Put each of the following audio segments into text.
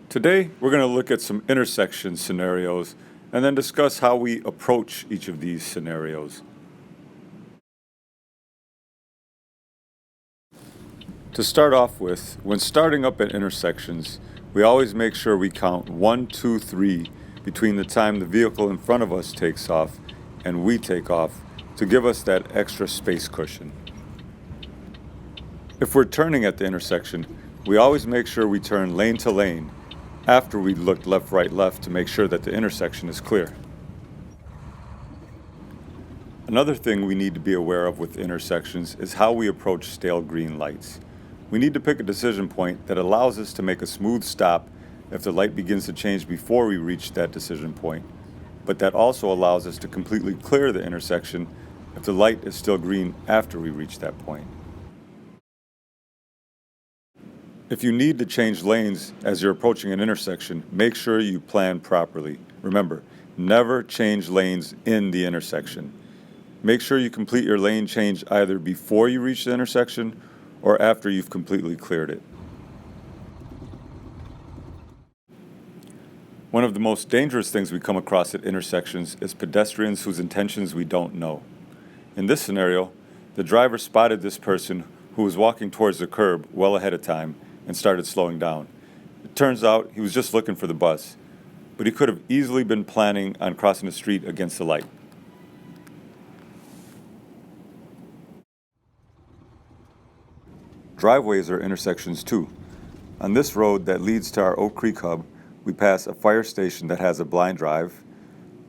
Today, we're going to look at some intersection scenarios and then discuss how we approach each of these scenarios. To start off with, when starting up at intersections, we always make sure we count 1, 2, 3 between the time the vehicle in front of us takes off and we take off to give us that extra space cushion. If we're turning at the intersection, we always make sure we turn lane to lane after we looked left, right, left to make sure that the intersection is clear. Another thing we need to be aware of with intersections is how we approach stale green lights. We need to pick a decision point that allows us to make a smooth stop if the light begins to change before we reach that decision point, but that also allows us to completely clear the intersection if the light is still green after we reach that point. If you need to change lanes as you're approaching an intersection, make sure you plan properly. Remember, never change lanes in the intersection. Make sure you complete your lane change either before you reach the intersection or after you've completely cleared it. One of the most dangerous things we come across at intersections is pedestrians whose intentions we don't know. In this scenario, the driver spotted this person who was walking towards the curb well ahead of time and started slowing down. It turns out he was just looking for the bus, but he could have easily been planning on crossing the street against the light. Driveways are intersections too. On this road that leads to our Oak Creek hub, we pass a fire station that has a blind drive,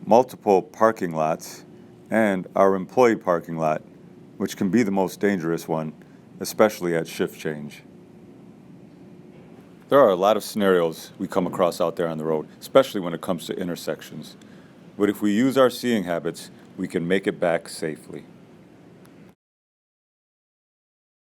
multiple parking lots, and our employee parking lot, which can be the most dangerous one, especially at shift change. There are a lot of scenarios we come across out there on the road, especially when it comes to intersections. But if we use our seeing habits, we can make it back safely.